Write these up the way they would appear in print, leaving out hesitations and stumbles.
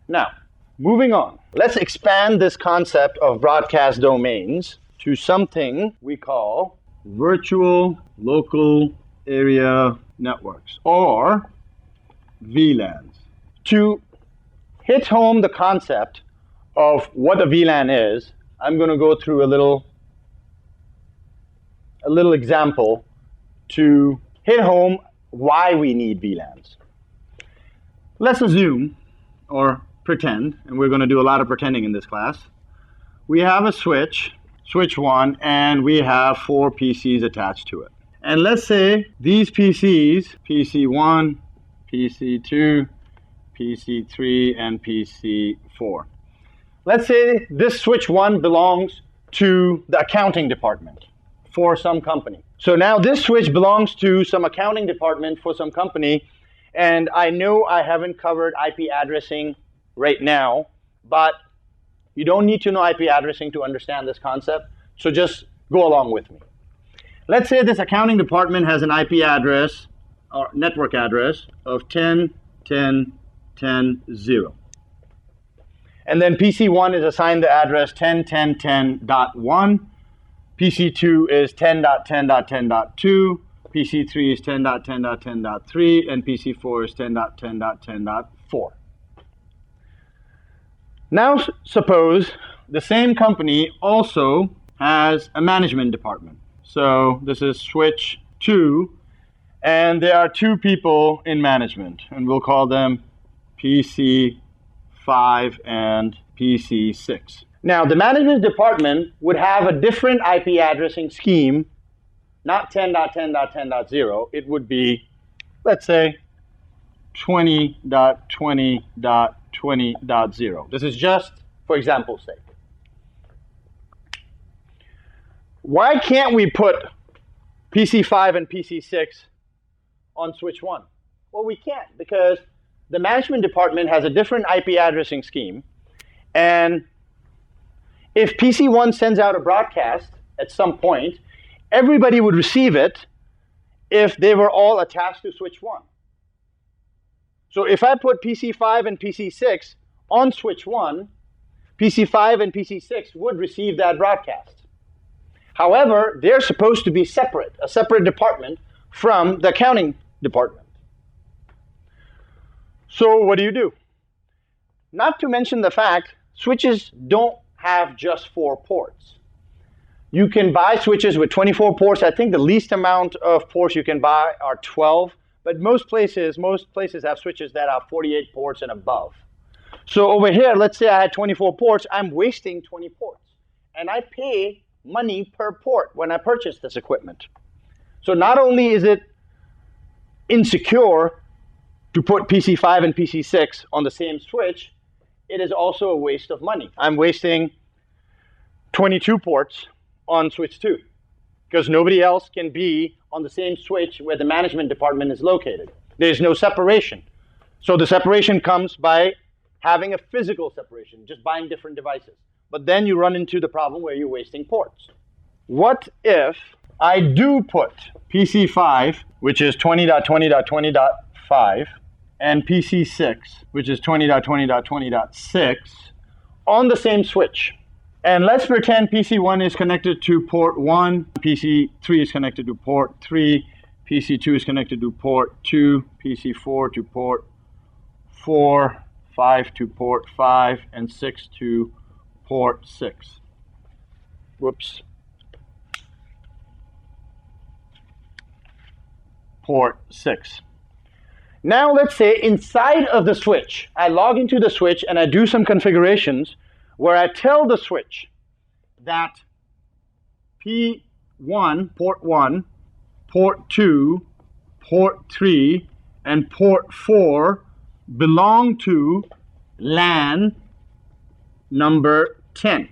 Now, moving on. Let's expand this concept of broadcast domains to something we call virtual local area networks, or VLANs. To hit home the concept of what a VLAN is, I'm going to go through a little example to hit home why we need VLANs. Let's assume, or pretend, and we're going to do a lot of pretending in this class, we have a switch 1, and we have 4 PCs attached to it. And let's say these PCs, PC1, PC2, PC3, and PC4. Let's say this switch 1 belongs to the accounting department for some company. So now this switch belongs to some accounting department for some company, and I know I haven't covered IP addressing right now, but you don't need to know IP addressing to understand this concept, so just go along with me. Let's say this accounting department has an IP address or network address of 10.10.10.0. And then PC1 is assigned the address 10.10.10.1. PC2 is 10.10.10.2. PC3 is 10.10.10.3. And PC4 is 10.10.10.4. Now suppose the same company also has a management department. So this is switch 2, and there are 2 people in management, and we'll call them PC5 and PC6. Now the management department would have a different IP addressing scheme, not 10.10.10.0. It would be, let's say, 20.20.20.0. This is just for example's sake. Why can't we put PC5 and PC6 on switch 1? Well, we can't, because the management department has a different IP addressing scheme, and if PC1 sends out a broadcast at some point, everybody would receive it if they were all attached to switch 1. So if I put PC5 and PC6 on switch 1, PC5 and PC6 would receive that broadcast. However, they're supposed to be separate, a separate department from the accounting department. So what do? Not to mention the fact, switches don't have just 4 ports. You can buy switches with 24 ports. I think the least amount of ports you can buy are 12, but most places have switches that have 48 ports and above. So over here, let's say I had 24 ports, I'm wasting 20 ports. And I pay money per port when I purchase this equipment. So not only is it insecure to put PC5 and PC6 on the same switch, it is also a waste of money. I'm wasting 22 ports on switch 2 because nobody else can be on the same switch where the management department is located. There's no separation. So the separation comes by having a physical separation, just buying different devices. But then you run into the problem where you're wasting ports. What if I do put PC5, which is 20.20.20.5, and PC6, which is 20.20.20.6, on the same switch? And let's pretend PC1 is connected to port 1, PC3 is connected to port 3, PC2 is connected to port 2, PC4 to port 4, 5 to port 5, and 6 to port 6. Whoops. Port 6. Now let's say inside of the switch, I log into the switch and I do some configurations where I tell the switch that P1, port 1, port 2, port 3, and port 4 belong to LAN number 10.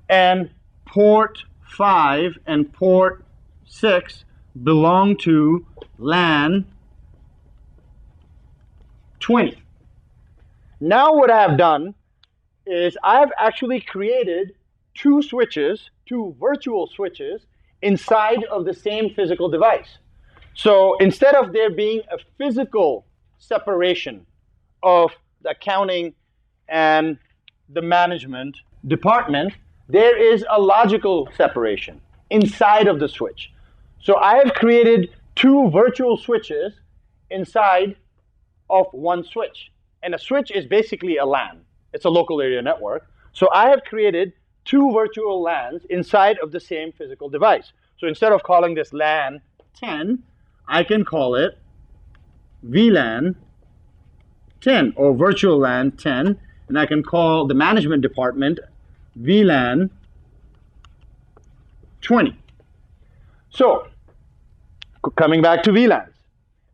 And port 5 and port 6 belong to LAN 20. Now what I've done is I've actually created 2 switches, 2 virtual switches inside of the same physical device. So instead of there being a physical separation of the accounting and the management department, there is a logical separation inside of the switch. So I have created two virtual switches inside of one switch. And a switch is basically a LAN. It's a local area network. So I have created two virtual LANs inside of the same physical device. So instead of calling this LAN 10, I can call it VLAN 10 or virtual LAN 10. And I can call the management department VLAN 20. So, coming back to VLANs.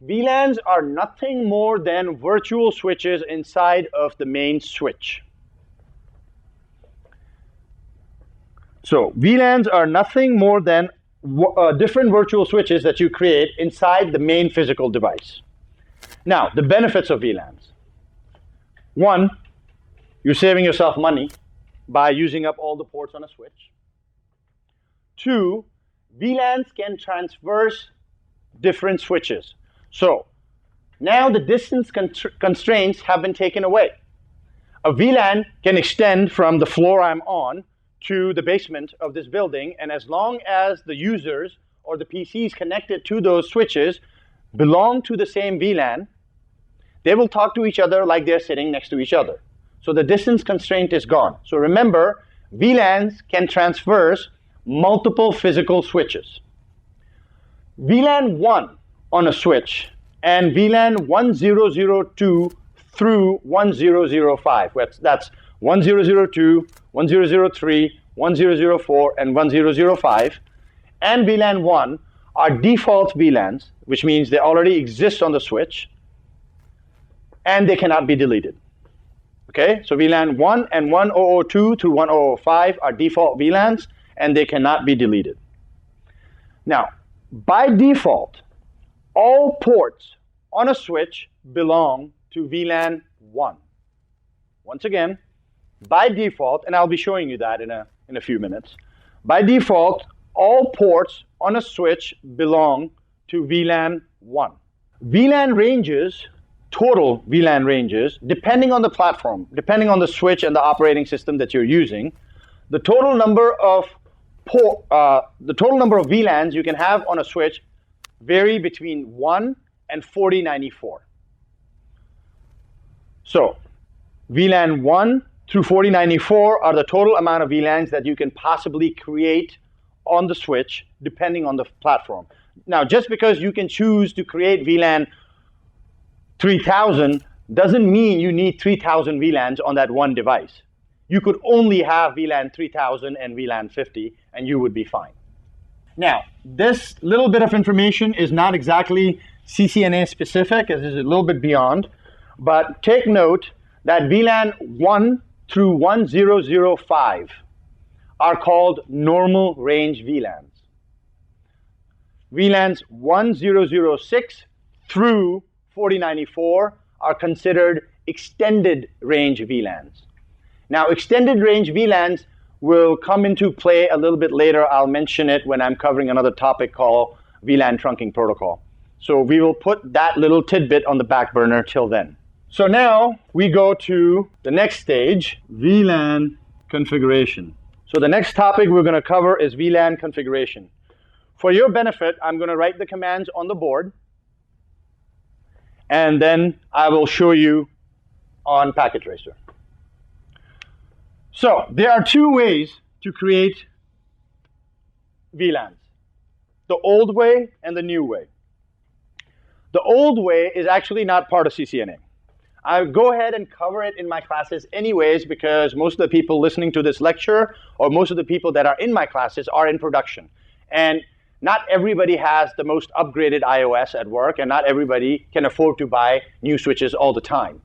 VLANs are nothing more than virtual switches inside of the main switch. So, VLANs are nothing more than different virtual switches that you create inside the main physical device. Now, the benefits of VLANs. One, you're saving yourself money by using up all the ports on a switch. Two, VLANs can traverse different switches. So now the distance constraints have been taken away. A VLAN can extend from the floor I'm on to the basement of this building, and as long as the users or the PCs connected to those switches belong to the same VLAN, they will talk to each other like they're sitting next to each other. So the distance constraint is gone. So remember, VLANs can traverse multiple physical switches. VLAN 1 on a switch and VLAN 1002 through 1005. That's 1002, 1003, 1004, and 1005. And VLAN 1 are default VLANs, which means they already exist on the switch, and they cannot be deleted. Okay, so VLAN 1 and 1002 through 1005 are default VLANs, and they cannot be deleted. Now, by default, all ports on a switch belong to VLAN 1. Once again, by default, and I'll be showing you that in a few minutes, by default, all ports on a switch belong to VLAN 1. VLAN ranges, total VLAN ranges, depending on the platform, depending on the switch and the operating system that you're using, the total number of VLANs you can have on a switch vary between 1 and 4094. So, VLAN 1 through 4094 are the total amount of VLANs that you can possibly create on the switch, depending on the platform. Now, just because you can choose to create VLAN 3000 doesn't mean you need 3000 VLANs on that one device. You could only have VLAN 3000 and VLAN 50, and you would be fine. Now, this little bit of information is not exactly CCNA specific, it is a little bit beyond, but take note that VLAN 1 through 1005 are called normal range VLANs. VLANs 1006 through 4094 are considered extended range VLANs. Now, extended range VLANs will come into play a little bit later. I'll mention it when I'm covering another topic called VLAN trunking protocol. So we will put that little tidbit on the back burner till then. So now we go to the next stage, VLAN configuration. So the next topic we're going to cover is VLAN configuration. For your benefit, I'm going to write the commands on the board, and then I will show you on Packet Tracer. So there are two ways to create VLANs, the old way and the new way. The old way is actually not part of CCNA. I'll go ahead and cover it in my classes anyways, because most of the people listening to this lecture, or most of the people that are in my classes, are in production. And not everybody has the most upgraded iOS at work, and not everybody can afford to buy new switches all the time.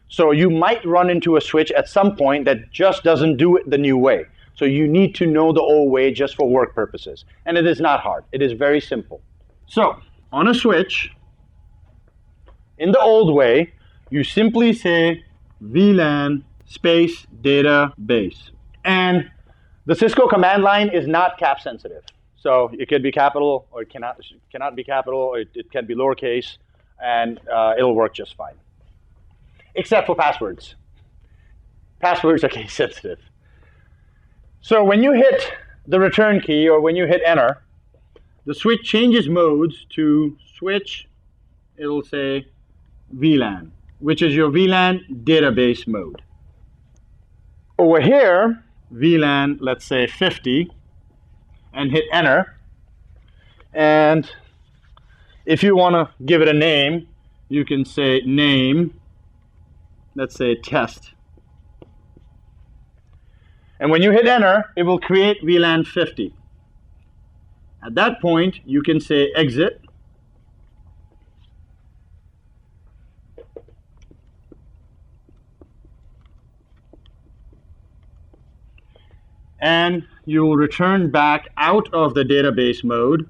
So you might run into a switch at some point that just doesn't do it the new way. So you need to know the old way just for work purposes. And it is not hard. It is very simple. So on a switch, in the old way, you simply say VLAN space database. And the Cisco command line is not cap sensitive. So it could be capital, or it cannot be capital, or it can be lowercase, and it'll work just fine. except for passwords. Passwords are case sensitive. So when you hit the return key or when you hit enter, the switch changes modes to switch, it'll say VLAN, which is your VLAN database mode. Over here, VLAN, let's say 50, and hit enter. And if you want to give it a name, you can say name, let's say test. And when you hit enter, it will create VLAN 50. At that point, you can say exit. And you will return back out of the database mode.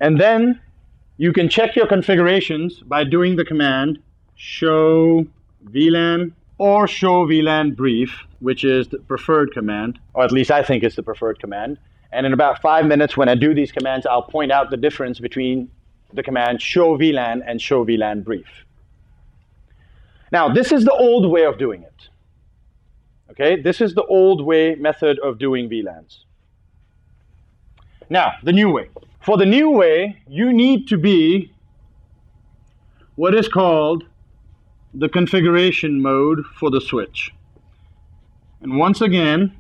And then you can check your configurations by doing the command show VLAN or show VLAN brief, which is the preferred command, or at least I think it's the preferred command. And in about 5 minutes when I do these commands, I'll point out the difference between the command show VLAN and show VLAN brief. Now, this is the old way of doing it. Okay, this is the old way method of doing VLANs. Now, the new way. For the new way, you need to be what is called the configuration mode for the switch. And once again,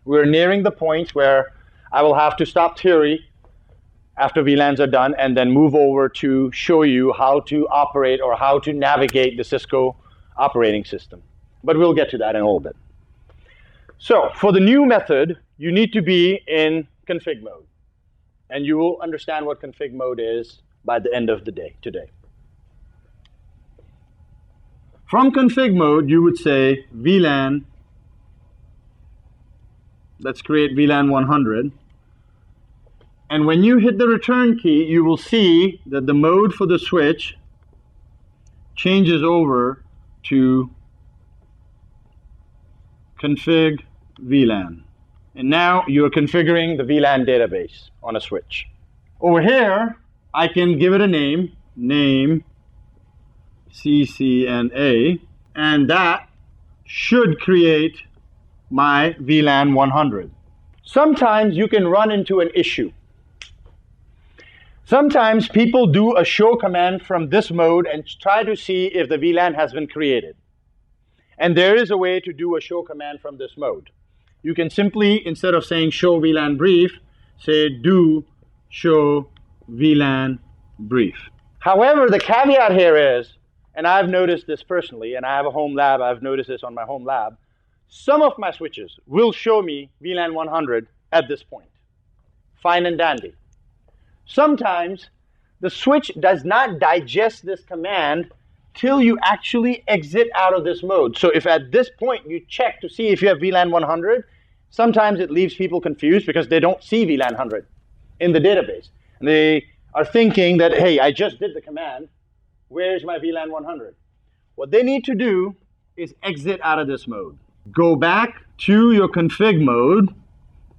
we're nearing the point where I will have to stop theory after VLANs are done and then move over to show you how to operate or how to navigate the Cisco operating system. But we'll get to that in a little bit. So for the new method, you need to be in config mode. And you will understand what config mode is by the end of the day today. From config mode, you would say VLAN, let's create VLAN 100. And when you hit the return key, you will see that the mode for the switch changes over to config VLAN. And now you're configuring the VLAN database on a switch. Over here, I can give it a name, name CCNA, and that should create my VLAN 100. Sometimes you can run into an issue. Sometimes people do a show command from this mode and try to see if the VLAN has been created. And there is a way to do a show command from this mode. You can simply, instead of saying show VLAN brief, say do show VLAN brief. However, the caveat here is, and I've noticed this personally, and I have a home lab, I've noticed this on my home lab, some of my switches will show me VLAN 100 at this point. Fine and dandy. Sometimes the switch does not digest this command till you actually exit out of this mode. So if at this point you check to see if you have VLAN 100, sometimes it leaves people confused because they don't see VLAN 100 in the database. And they are thinking that, hey, I just did the command. Where's my VLAN 100? What they need to do is exit out of this mode. Go back to your config mode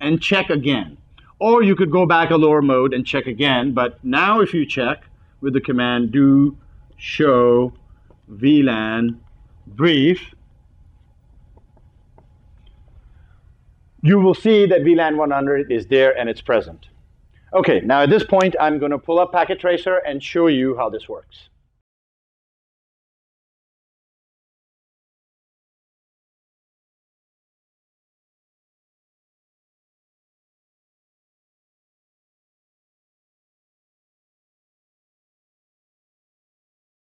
and check again. Or you could go back a lower mode and check again. But now if you check with the command do show VLAN brief, you will see that VLAN 100 is there and it's present. Okay, now at this point, I'm going to pull up Packet Tracer and show you how this works.